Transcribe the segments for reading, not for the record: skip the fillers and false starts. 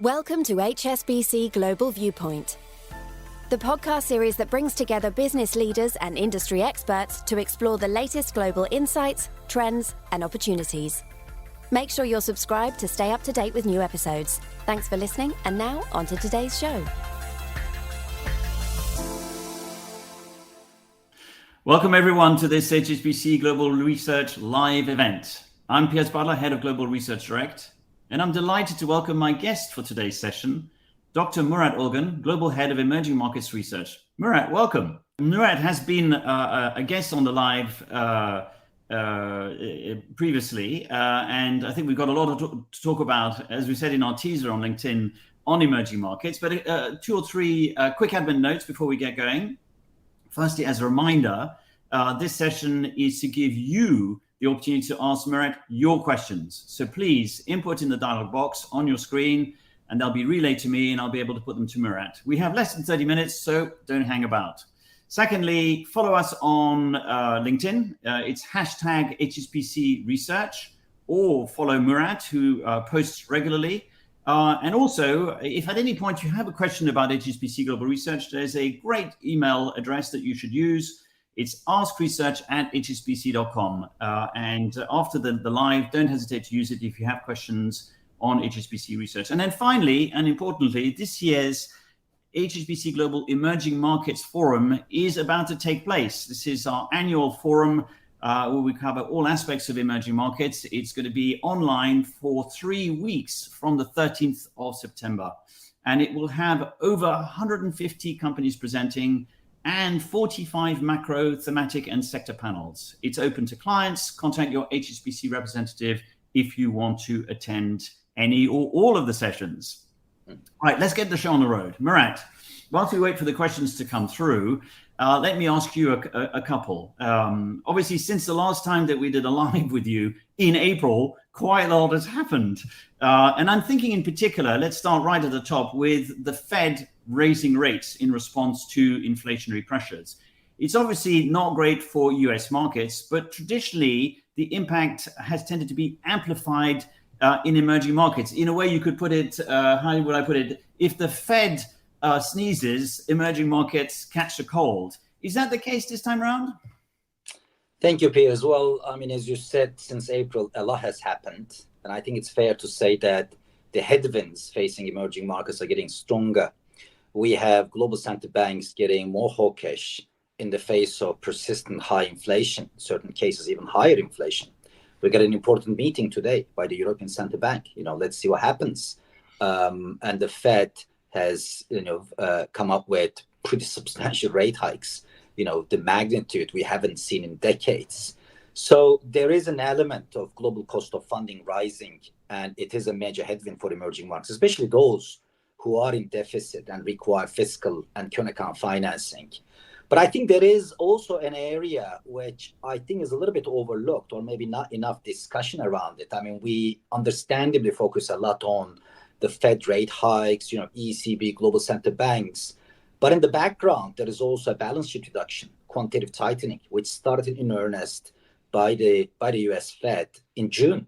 Welcome to HSBC Global Viewpoint, the podcast series that brings together business leaders and industry experts to explore the latest global insights, trends, and opportunities. Make sure you're subscribed to stay up to date with new episodes. Thanks for listening, and now on to today's show. Welcome everyone to this HSBC Global Research live event. I'm Piers Butler, Head of Global Research Direct, and I'm delighted to welcome my guest for today's session, Dr. Murat Olgun, Global Head of Emerging Markets Research. Murat, welcome. Murat has been a guest on the live previously, and I think we've got a lot to talk about, as we said in our teaser on LinkedIn, on emerging markets. But two or three quick admin notes before we get going. Firstly, as a reminder, this session is to give you the opportunity to ask Murat your questions. So please input in the dialog box on your screen, and they'll be relayed to me, and I'll be able to put them to Murat. We have less than 30 minutes, so don't hang about. Secondly, follow us on LinkedIn. It's hashtag HSBC Research, or follow Murat, who posts regularly. And also, if at any point you have a question about HSBC Global Research, there's a great email address that you should use. It's askresearch@hsbc.com. And after the live, don't hesitate to use it if you have questions on HSBC Research. And then finally, and importantly, this year's HSBC Global Emerging Markets Forum is about to take place. This is our annual forum where we cover all aspects of emerging markets. It's going to be online for 3 weeks from the 13th of September. And it will have over 150 companies presenting and 45 macro, thematic, and sector panels. It's open to clients. Contact your HSBC representative if you want to attend any or all of the sessions. All right, let's get the show on the road. Murat, whilst we wait for the questions to come through, let me ask you a couple. Obviously, since the last time that we did a live with you in April, quite a lot has happened. And I'm thinking in particular, let's start right at the top with the Fed raising rates in response to inflationary pressures. It's obviously not great for US markets, but traditionally the impact has tended to be amplified in emerging markets. In a way, you could put it, how would I put it? If the Fed sneezes, emerging markets catch a cold. Is that the case this time around? Thank you, Piers. Well, I mean, as you said, since April, a lot has happened. And I think it's fair to say that the headwinds facing emerging markets are getting stronger. We have global central banks getting more hawkish in the face of persistent high inflation, in certain cases even higher inflation. We got an important meeting today by the European Central Bank. Let's see what happens. And the Fed has, come up with pretty substantial rate hikes. The magnitude we haven't seen in decades. So there is an element of global cost of funding rising, and it is a major headwind for emerging markets, especially those who are in deficit and require fiscal and current account financing. But I think there is also an area which I think is a little bit overlooked, or maybe not enough discussion around it. I mean, we understandably focus a lot on the Fed rate hikes, ECB, global central banks. But in the background, there is also a balance sheet reduction, quantitative tightening, which started in earnest by the US Fed in June.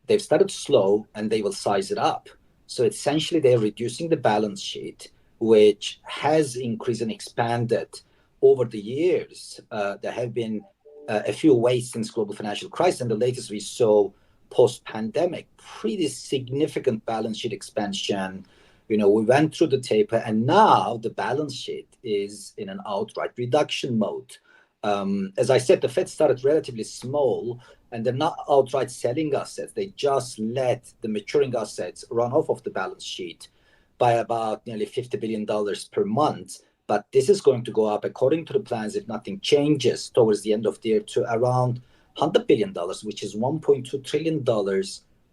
They've started slow and they will size it up. So essentially, they're reducing the balance sheet, which has increased and expanded over the years. There have been a few waves since global financial crisis, and the latest we saw post-pandemic, pretty significant balance sheet expansion. We went through the taper, and now the balance sheet is in an outright reduction mode. As I said, the Fed started relatively small, and they're not outright selling assets. They just let the maturing assets run off of the balance sheet by about nearly $50 billion per month. But this is going to go up, according to the plans, if nothing changes, towards the end of the year to around $100 billion, which is $1.2 trillion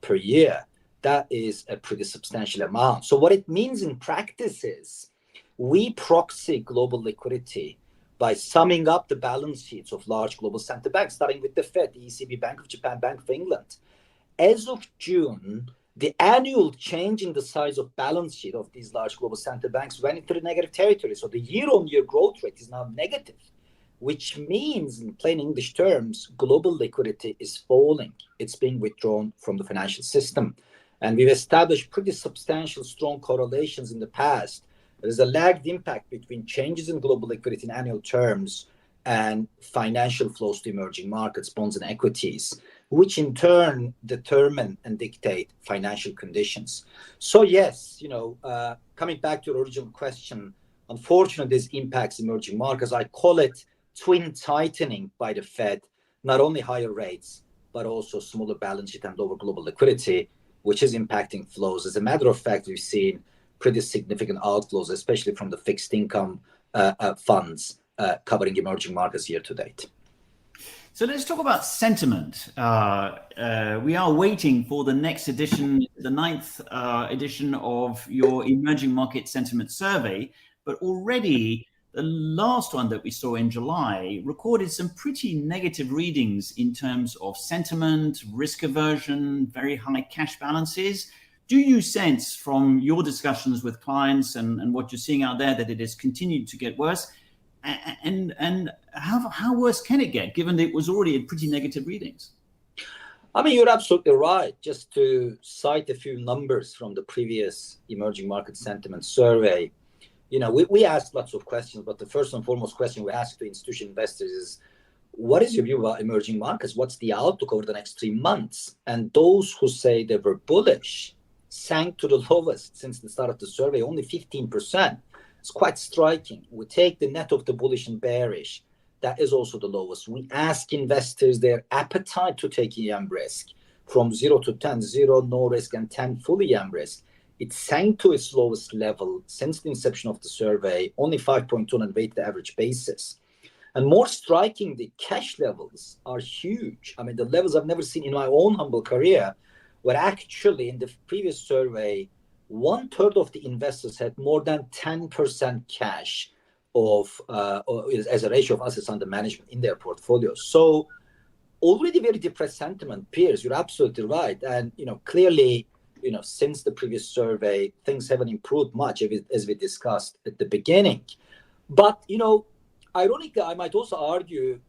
per year. That is a pretty substantial amount. So what it means in practice is we proxy global liquidity by summing up the balance sheets of large global central banks, starting with the Fed, the ECB, Bank of Japan, Bank of England. As of June, the annual change in the size of balance sheet of these large global central banks went into the negative territory. So the year-on-year growth rate is now negative, which means, in plain English terms, global liquidity is falling. It's being withdrawn from the financial system. And we've established pretty substantial, strong correlations in the past. There's a lagged impact between changes in global liquidity in annual terms and financial flows to emerging markets, bonds and equities, which in turn determine and dictate financial conditions. So yes, coming back to your original question, unfortunately, this impacts emerging markets. I call it twin tightening by the Fed, not only higher rates, but also smaller balance sheet and lower global liquidity, which is impacting flows. As a matter of fact, we've seen pretty significant outflows, especially from the fixed income funds covering emerging markets year to date. So let's talk about sentiment. We are waiting for the next edition, the 9th edition of your emerging market sentiment survey, but already the last one that we saw in July recorded some pretty negative readings in terms of sentiment, risk aversion, very high cash balances. Do you sense from your discussions with clients and what you're seeing out there that it has continued to get worse? And how worse can it get, given that it was already at pretty negative readings? I mean, you're absolutely right. Just to cite a few numbers from the previous emerging market sentiment survey, we asked lots of questions, but the first and foremost question we asked to institutional investors is, what is your view about emerging markets? What's the outlook over the next 3 months? And those who say they were bullish sank to the lowest since the start of the survey, only 15%. It's quite striking. We take the net of the bullish and bearish. That is also the lowest. We ask investors their appetite to take EM risk from 0 to 10, 0, no risk, and 10, fully EM risk. It sank to its lowest level since the inception of the survey, only 5.2 on a weighted average basis. And more striking, the cash levels are huge. I mean, the levels I've never seen in my own humble career, where actually in the previous survey, 1/3 of the investors had more than 10% cash as a ratio of assets under management in their portfolios. So already very depressed sentiment, Piers. You're absolutely right. And clearly, since the previous survey, things haven't improved much, as we discussed at the beginning. But ironically, I might also argue,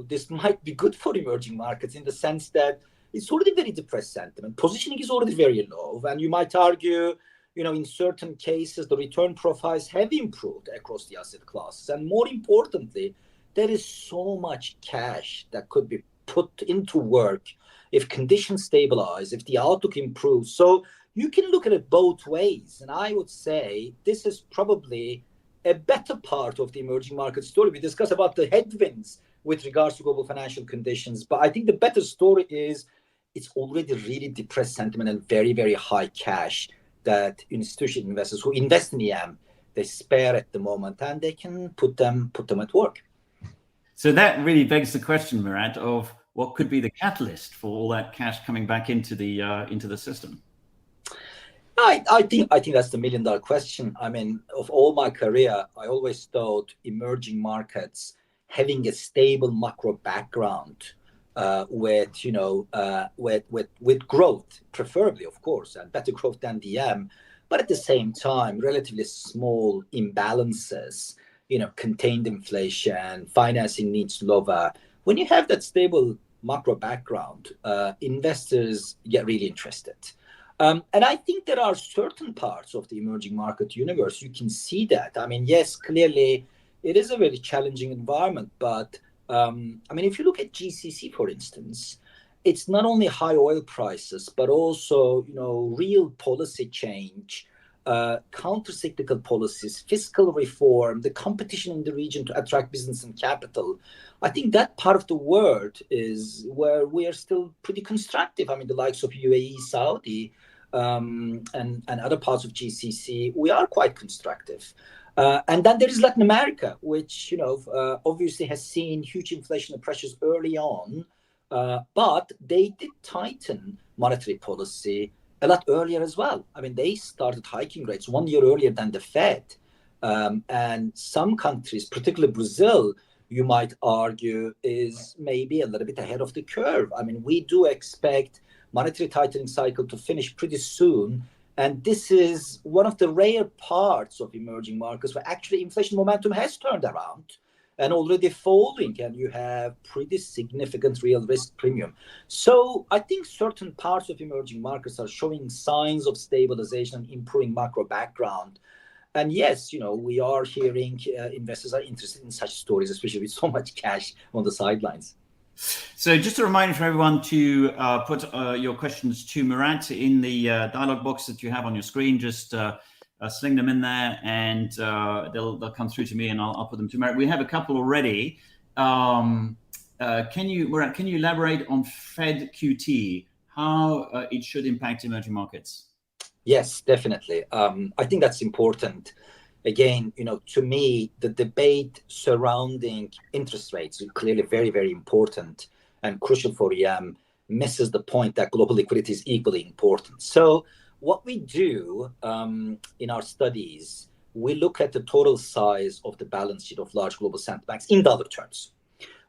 this might be good for emerging markets in the sense that it's already very depressed sentiment. Positioning is already very low, and you might argue, in certain cases, the return profiles have improved across the asset classes. And more importantly, there is so much cash that could be put into work if conditions stabilize, if the outlook improves. So you can look at it both ways. And I would say this is probably a better part of the emerging market story. We discussed about the headwinds with regards to global financial conditions. But I think the better story is it's already really depressed sentiment and very, very high cash that institutional investors who invest in EM, they spare at the moment, and they can put them at work. So that really begs the question, Murat, of what could be the catalyst for all that cash coming back into the system. I think that's the $1 million question. I mean, of all my career, I always thought emerging markets having a stable macro background with growth, preferably, of course, and better growth than DM, but at the same time, relatively small imbalances, contained inflation, financing needs lower. When you have that stable macro background, investors get really interested. And I think there are certain parts of the emerging market universe, you can see that. I mean, yes, clearly, it is a very challenging environment, but if you look at GCC, for instance, it's not only high oil prices, but also, real policy change, counter-cyclical policies, fiscal reform, the competition in the region to attract business and capital. I think that part of the world is where we are still pretty constructive. I mean, the likes of UAE, Saudi, and other parts of GCC, we are quite constructive. And then there is Latin America, which, obviously has seen huge inflationary pressures early on, but they did tighten monetary policy a lot earlier as well. I mean, they started hiking rates 1 year earlier than the Fed. And some countries, particularly Brazil, you might argue is maybe a little bit ahead of the curve. I mean, we do expect monetary tightening cycle to finish pretty soon. And this is one of the rare parts of emerging markets where actually inflation momentum has turned around. and already falling, and you have pretty significant real risk premium. So I think certain parts of emerging markets are showing signs of stabilization and improving macro background. And yes, we are hearing investors are interested in such stories, especially with so much cash on the sidelines. So just a reminder for everyone to put your questions to Murat in the dialogue box that you have on your screen. Just sling them in there, and they'll come through to me, and I'll put them to Murat. We have a couple already. Murat, can you elaborate on Fed QT, how it should impact emerging markets? Yes, definitely. I think that's important. Again, to me, the debate surrounding interest rates is clearly very, very important and crucial for EM, misses the point that global liquidity is equally important. So what we do in our studies, we look at the total size of the balance sheet of large global central banks in dollar terms.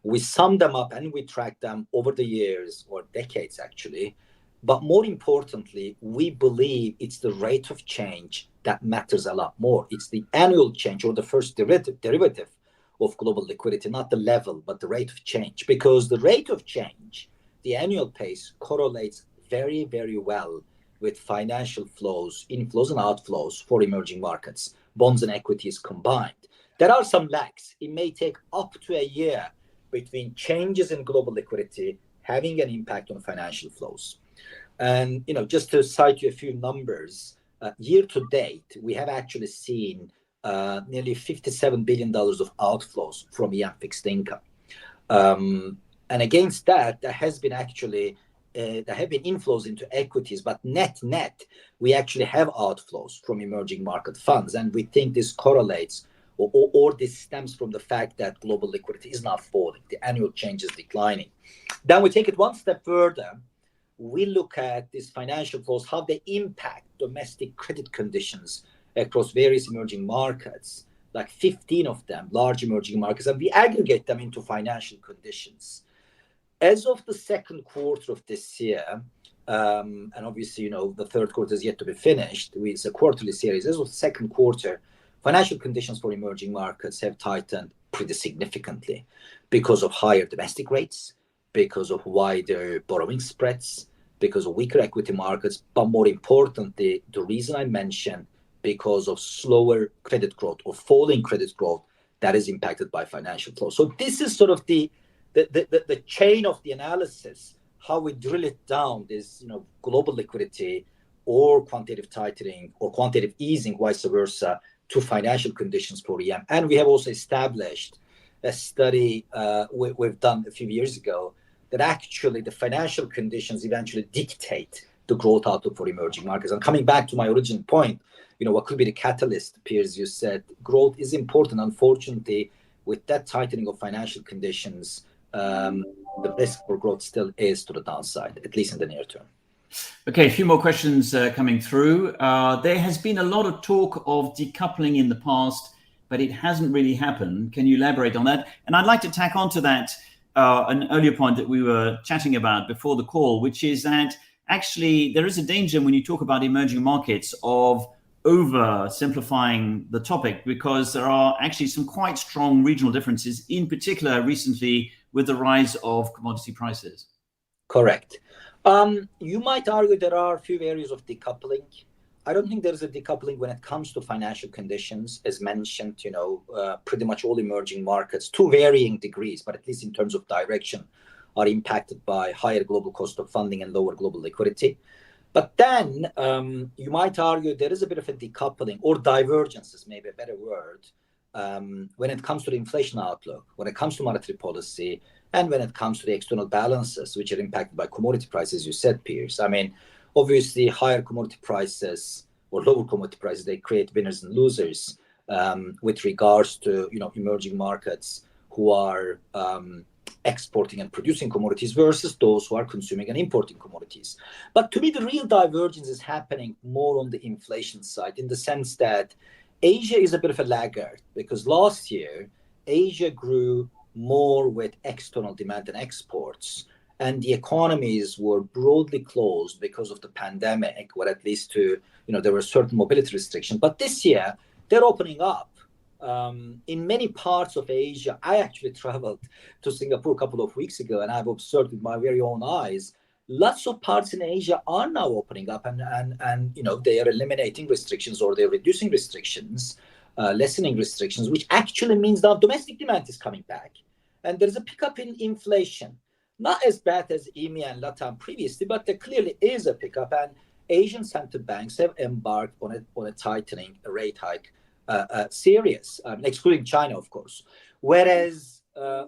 We sum them up and we track them over the years or decades, actually. But more importantly, we believe it's the rate of change that matters a lot more. It's the annual change or the first derivative of global liquidity, not the level, but the rate of change. Because the rate of change, the annual pace, correlates very, very well with financial flows, inflows and outflows for emerging markets, bonds and equities combined. There are some lags. It may take up to a year between changes in global liquidity having an impact on financial flows. And just to cite you a few numbers, year to date, we have actually seen nearly $57 billion of outflows from EM fixed income. And against that, there have been inflows into equities, but net, we actually have outflows from emerging market funds. And we think this correlates or this stems from the fact that global liquidity is not falling. The annual change is declining. Then we take it one step further. We look at these financial flows, how they impact domestic credit conditions across various emerging markets, like 15 of them, large emerging markets, and we aggregate them into financial conditions. As of the second quarter of this year, and obviously, the third quarter is yet to be finished, it's a quarterly series. As of the second quarter, financial conditions for emerging markets have tightened pretty significantly because of higher domestic rates, because of wider borrowing spreads, because of weaker equity markets, but more importantly, the reason I mentioned, because of slower credit growth or falling credit growth that is impacted by financial flow. So this is sort of the chain of the analysis, how we drill it down, this global liquidity or quantitative tightening or quantitative easing, vice versa, to financial conditions for EM. And we have also established a study we've done a few years ago that actually the financial conditions eventually dictate the growth outlook for emerging markets. And coming back to my original point, what could be the catalyst, Piers, you said, growth is important. Unfortunately, with that tightening of financial conditions, the risk for growth still is to the downside, at least in the near term. Okay, a few more questions coming through. There has been a lot of talk of decoupling in the past, but it hasn't really happened. Can you elaborate on that? And I'd like to tack on to that an earlier point that we were chatting about before the call, which is that actually there is a danger when you talk about emerging markets of oversimplifying the topic, because there are actually some quite strong regional differences, in particular recently with the rise of commodity prices. Correct. You might argue there are a few areas of decoupling. I don't think there's a decoupling when it comes to financial conditions. As mentioned, pretty much all emerging markets, to varying degrees, but at least in terms of direction, are impacted by higher global cost of funding and lower global liquidity. But then you might argue there is a bit of a decoupling, or divergence is maybe a better word, when it comes to the inflation outlook, when it comes to monetary policy, and when it comes to the external balances, which are impacted by commodity prices, you said, Piers. I mean, obviously, higher commodity prices or lower commodity prices, they create winners and losers with regards to emerging markets who are exporting and producing commodities versus those who are consuming and importing commodities. But to me, the real divergence is happening more on the inflation side, in the sense that Asia is a bit of a laggard, because last year, Asia grew more with external demand and exports, and the economies were broadly closed because of the pandemic, or at least there were certain mobility restrictions. But this year, they're opening up in many parts of Asia, I actually traveled to Singapore a couple of weeks ago, and I've observed with my very own eyes. Lots of parts in Asia are now opening up, and they are eliminating restrictions, or they're reducing restrictions, lessening restrictions, which actually means that domestic demand is coming back, and there's a pickup in inflation. Not as bad as EMEA and LATAM previously, but there clearly is a pickup, and Asian central banks have embarked on a tightening, a rate hike series, excluding China, of course. Whereas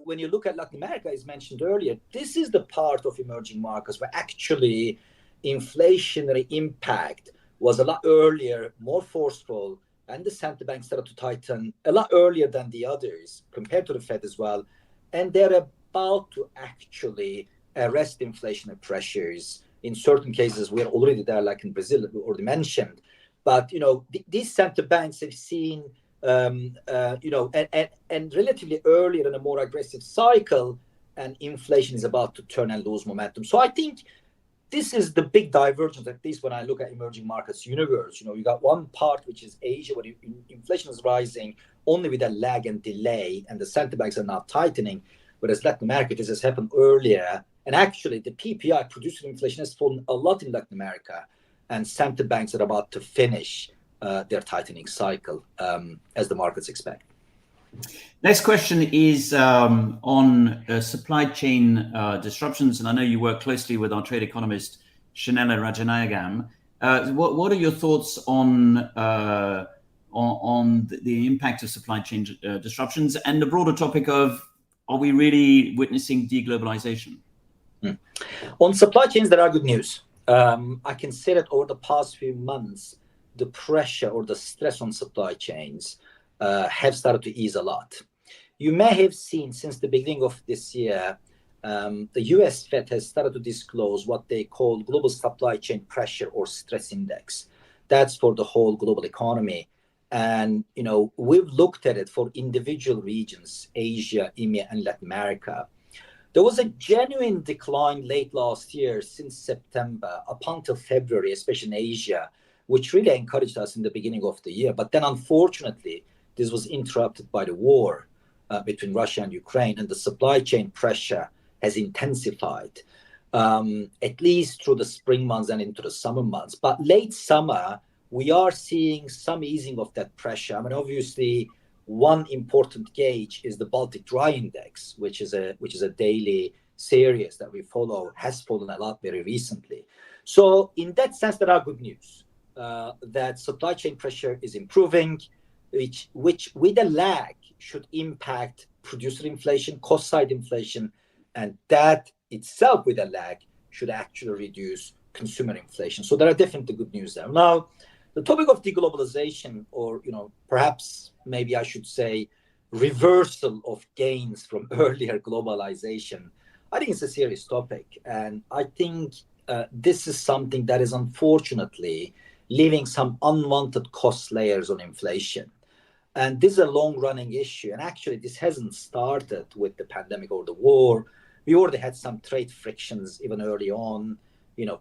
when you look at Latin America, as mentioned earlier, this is the part of emerging markets where actually inflationary impact was a lot earlier, more forceful, and the central bank started to tighten a lot earlier than the others, compared to the Fed as well. And they're about to actually arrest inflationary pressures. In certain cases, we're already there, like in Brazil, we already mentioned. But these central banks have seen, and relatively earlier in a more aggressive cycle, and inflation is about to turn and lose momentum. So I think this is the big divergence, at least when I look at emerging markets universe. You got one part, which is Asia, where inflation is rising only with a lag and delay, and the central banks are now tightening. Whereas Latin America, this has happened earlier. And actually, the PPI, producer inflation, has fallen a lot in Latin America. And central banks are about to finish their tightening cycle, as the markets expect. Next question is on supply chain disruptions. And I know you work closely with our trade economist, Shanella Rajanayagam. What are your thoughts on the impact of supply chain disruptions and the broader topic of, are we really witnessing deglobalization? On supply chains, there are good news. I can say that over the past few months, the pressure or the stress on supply chains have started to ease a lot. You may have seen since the beginning of this year, the US Fed has started to disclose what they call global supply chain pressure or stress index. That's for the whole global economy. And, we've looked at it for individual regions, Asia, EMEA, and Latin America. There was a genuine decline late last year since September up until February, especially in Asia, which really encouraged us in the beginning of the year. But then, unfortunately, this was interrupted by the war between Russia and Ukraine, and the supply chain pressure has intensified, at least through the spring months and into the summer months. But late summer, we are seeing some easing of that pressure. I mean, obviously, one important gauge is the Baltic Dry Index, which is a daily series that we follow, has fallen a lot very recently. So in that sense, there are good news that supply chain pressure is improving, which with a lag should impact producer inflation, cost side inflation, and that itself with a lag should actually reduce consumer inflation. So there are definitely good news there. Now, the topic of deglobalization, or perhaps maybe I should say reversal of gains from earlier globalization, I think it's a serious topic. And I think this is something that is unfortunately leaving some unwanted cost layers on inflation. And this is a long-running issue. And actually, this hasn't started with the pandemic or the war. We already had some trade frictions even early on,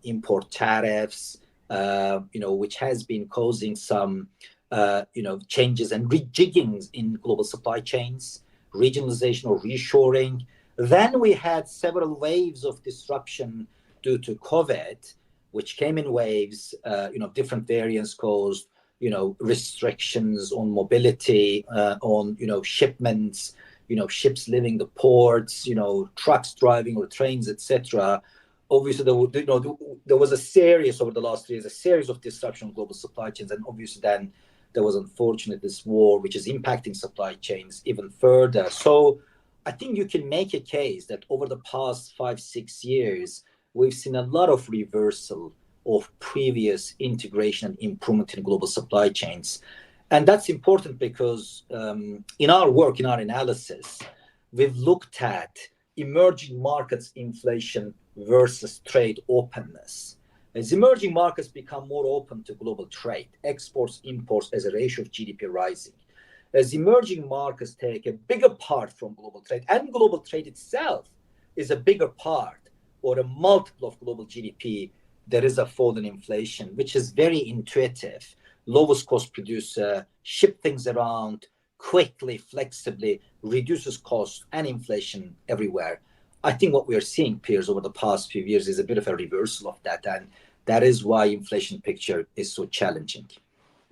import tariffs, which has been causing some, changes and rejiggings in global supply chains, regionalization or reshoring. Then we had several waves of disruption due to COVID, which came in waves. Different variants caused, restrictions on mobility, on, shipments, ships leaving the ports, trucks driving or trains, etc. Obviously, there was a series over the last 3 years, a series of disruption on global supply chains. And obviously then there was, unfortunately, this war, which is impacting supply chains even further. So I think you can make a case that over the past 5-6 years, we've seen a lot of reversal of previous integration and improvement in global supply chains. And that's important because in our work, in our analysis, we've looked at emerging markets inflation versus trade openness. As emerging markets become more open to global trade, exports, imports as a ratio of GDP rising, as emerging markets take a bigger part from global trade, and global trade itself is a bigger part or a multiple of global GDP, there is a fall in inflation, which is very intuitive. Lowest cost producer, ship things around, quickly, flexibly reduces costs and inflation everywhere. I think what we are seeing, Piers, over the past few years is a bit of a reversal of that. And that is why inflation picture is so challenging.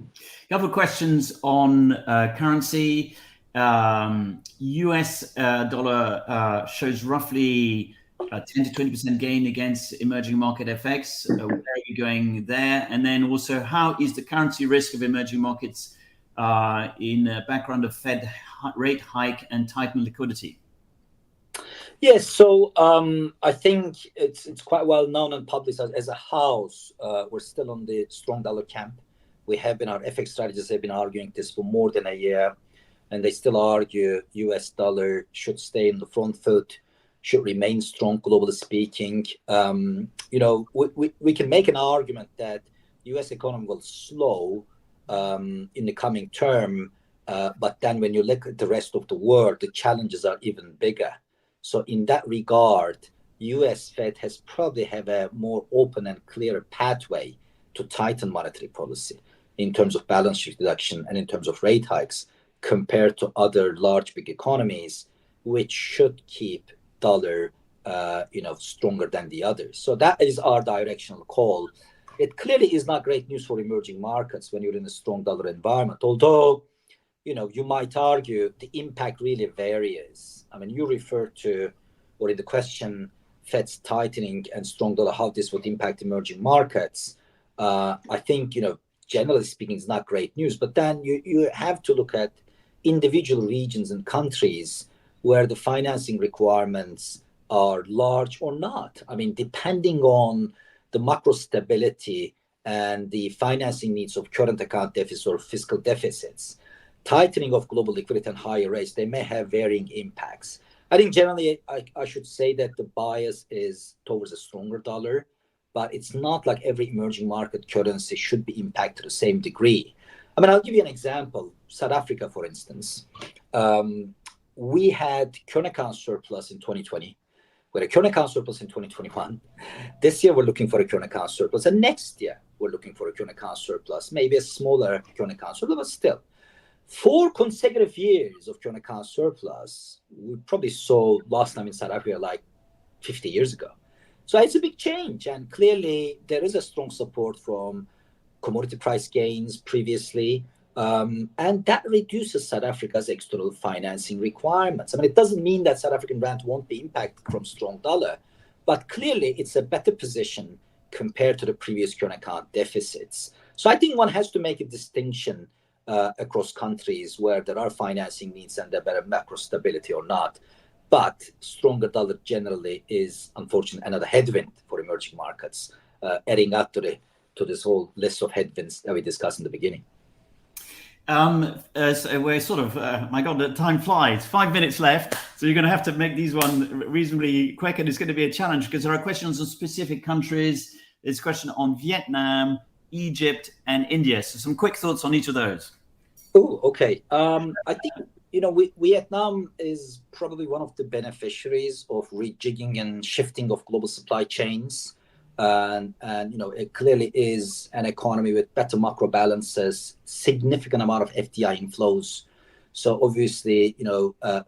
A couple of questions on currency. US dollar shows roughly 10 to 20% gain against emerging market FX. Where are you going there? And then also, how is the currency risk of emerging markets in a background of Fed rate hike and tightened liquidity? Yes, so I think it's quite well known and published as a house. We're still on the strong dollar camp. We have been, our FX strategists have been arguing this for more than a year, and they still argue US dollar should stay in the front foot, should remain strong, globally speaking. We can make an argument that US economy will slow in the coming term, but then when you look at the rest of the world, the challenges are even bigger. So in that regard, US Fed has probably have a more open and clearer pathway to tighten monetary policy in terms of balance sheet reduction and in terms of rate hikes compared to other large, big economies, which should keep dollar, stronger than the others. So that is our directional call. It clearly is not great news for emerging markets when you're in a strong dollar environment, although you might argue the impact really varies. I mean, you refer to, or in the question, Fed's tightening and strong dollar, how this would impact emerging markets. I think, generally speaking, it's not great news. But then you have to look at individual regions and countries where the financing requirements are large or not. I mean, depending on the macro stability and the financing needs of current account deficits or fiscal deficits, tightening of global liquidity and higher rates, they may have varying impacts. I think generally I should say that the bias is towards a stronger dollar, but it's not like every emerging market currency should be impacted to the same degree. I mean, I'll give you an example. South Africa, for instance, we had current account surplus in 2020. We had a current account surplus in 2021. This year, we're looking for a current account surplus. And next year, we're looking for a current account surplus, maybe a smaller current account surplus, but still. 4 consecutive years of current account surplus, we probably saw last time in South Africa like 50 years ago. So it's a big change. And clearly, there is a strong support from commodity price gains previously. And that reduces South Africa's external financing requirements. I mean, it doesn't mean that South African rand won't be impacted from strong dollar, but clearly it's a better position compared to the previous current account deficits. So I think one has to make a distinction across countries where there are financing needs and there better macro stability or not. But stronger dollar generally is, unfortunately, another headwind for emerging markets, adding up to this whole list of headwinds that we discussed in the beginning. So we're sort of, my God, the time flies. 5 minutes left. So you're going to have to make these one reasonably quick, and it's going to be a challenge because there are questions on specific countries. There's a question on Vietnam, Egypt, and India. So some quick thoughts on each of those. Oh, okay. I think, Vietnam is probably one of the beneficiaries of rejigging and shifting of global supply chains. And it clearly is an economy with better macro balances, significant amount of FDI inflows. So obviously,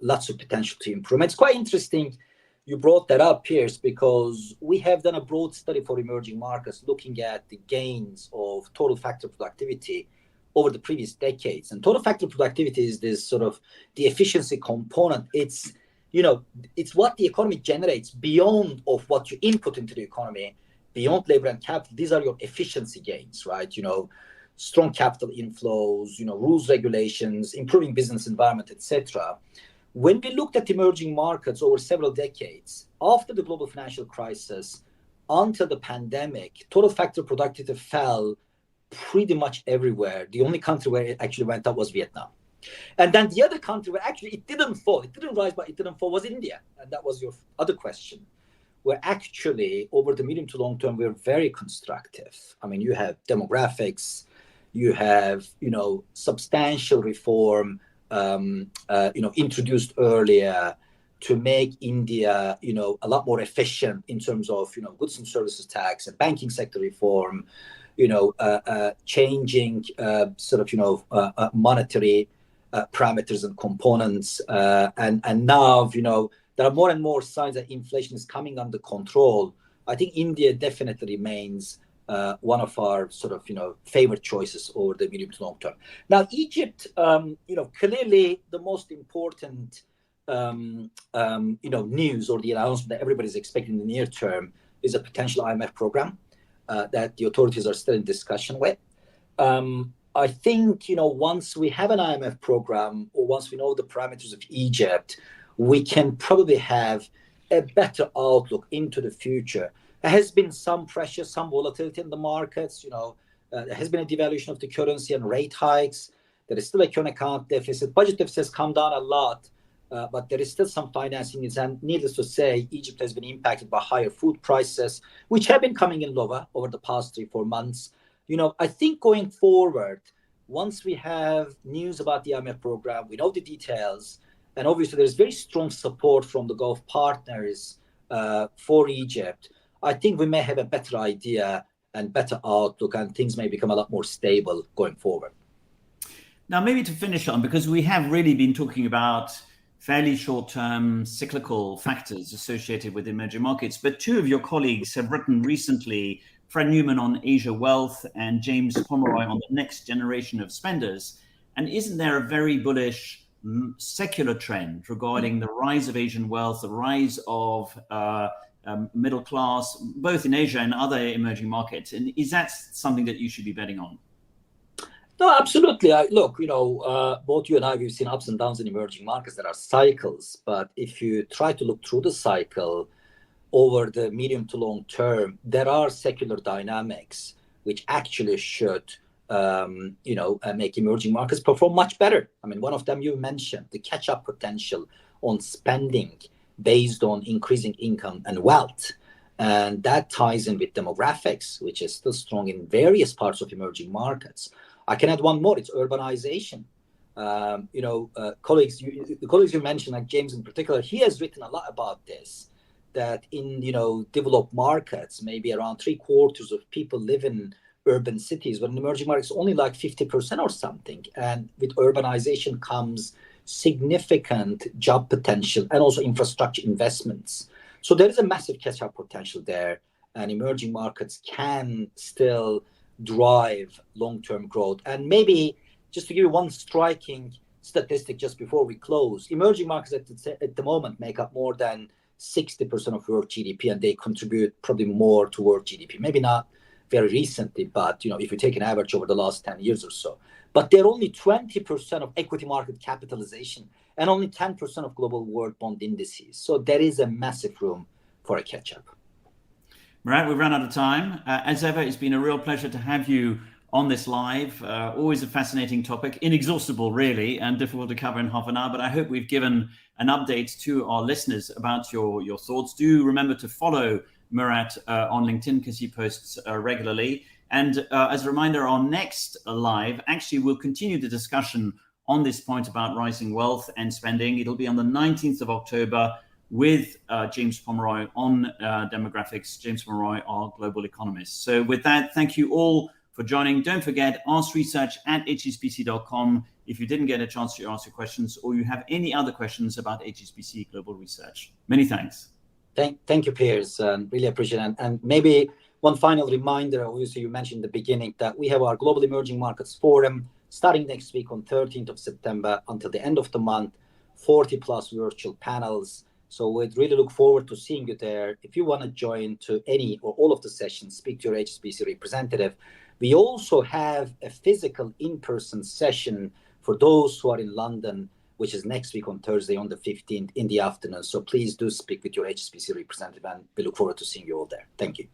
lots of potential to improve. It's quite interesting you brought that up, Piers, because we have done a broad study for emerging markets looking at the gains of total factor productivity over the previous decades. And total factor productivity is this sort of the efficiency component. It's what the economy generates beyond of what you input into the economy, beyond labor and capital. These are your efficiency gains, right? Strong capital inflows, rules, regulations, improving business environment, etc. When we looked at emerging markets over several decades, after the global financial crisis until the pandemic, total factor productivity fell pretty much everywhere. The only country where it actually went up was Vietnam. And then the other country where actually it didn't fall, it didn't rise, but it didn't fall was India. And that was your other question, where actually over the medium to long term, we're very constructive. I mean, you have demographics, you have, substantial reform, introduced earlier to make India, a lot more efficient in terms of, goods and services tax and banking sector reform, changing monetary parameters and components. And now, there are more and more signs that inflation is coming under control. I think India definitely remains one of our sort of, favorite choices over the medium to long term. Now, Egypt, clearly the most important, news or the announcement that everybody's expecting in the near term is a potential IMF program that the authorities are still in discussion with. I think, once we have an IMF program or once we know the parameters of Egypt, we can probably have a better outlook into the future. There has been some pressure, some volatility in the markets. There has been a devaluation of the currency and rate hikes. There is still a current account deficit. Budget deficit has come down a lot, but there is still some financing needs. And needless to say, Egypt has been impacted by higher food prices, which have been coming in lower over the past 3-4 months. I think going forward, once we have news about the IMF program, we know the details, and obviously there's very strong support from the Gulf partners for Egypt. I think we may have a better idea and better outlook, and things may become a lot more stable going forward. Now, maybe to finish on, because we have really been talking about fairly short-term cyclical factors associated with emerging markets, but two of your colleagues have written recently, Fred Newman on Asia Wealth and James Pomeroy on the next generation of spenders. And isn't there a very bullish secular trend regarding the rise of Asian wealth, the rise of middle class, both in Asia and other emerging markets? And is that something that you should be betting on? No, absolutely. Look, both you and I, we've seen ups and downs in emerging markets. There are cycles, but if you try to look through the cycle over the medium to long term, there are secular dynamics which actually should, make emerging markets perform much better. I mean, one of them you mentioned, the catch-up potential on spending based on increasing income and wealth. And that ties in with demographics, which is still strong in various parts of emerging markets. I can add one more, it's urbanization. The colleagues you mentioned, like James in particular, he has written a lot about this, that in, developed markets, maybe around 3/4 of people live in urban cities, but in emerging markets, only like 50% or something. And with urbanization comes significant job potential and also infrastructure investments. So there is a massive catch-up potential there, and emerging markets can still drive long-term growth. And maybe just to give you one striking statistic just before we close, emerging markets at the moment make up more than 60% of world GDP, and they contribute probably more to world GDP. Maybe not very recently, but if you take an average over the last 10 years or so. But they're only 20% of equity market capitalization and only 10% of global world bond indices. So there is a massive room for a catch-up. Murat, we've run out of time. As ever, it's been a real pleasure to have you on this live. Always a fascinating topic, inexhaustible really, and difficult to cover in half an hour. But I hope we've given an update to our listeners about your thoughts. Do remember to follow Murat on LinkedIn because he posts regularly. And as a reminder, our next live, actually, we'll continue the discussion on this point about rising wealth and spending. It'll be on the 19th of October with James Pomeroy on demographics. James Pomeroy, our global economist. So with that, thank you all for joining. Don't forget, askresearch@hsbc.com if you didn't get a chance to ask your questions or you have any other questions about HSBC Global Research. Many thanks. Thank you, Piers. Really appreciate it. And maybe one final reminder, obviously you mentioned in the beginning that we have our Global Emerging Markets Forum starting next week on 13th of September until the end of the month, 40 plus virtual panels. So we'd really look forward to seeing you there. If you want to join to any or all of the sessions, speak to your HSBC representative. We also have a physical in-person session for those who are in London, which is next week on Thursday on the 15th in the afternoon. So please do speak with your HSBC representative, and we look forward to seeing you all there. Thank you.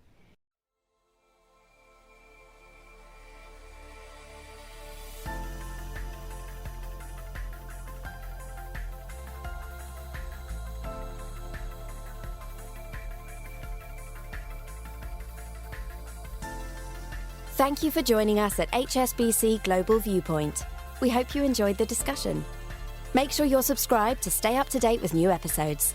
Thank you for joining us at HSBC Global Viewpoint. We hope you enjoyed the discussion. Make sure you're subscribed to stay up to date with new episodes.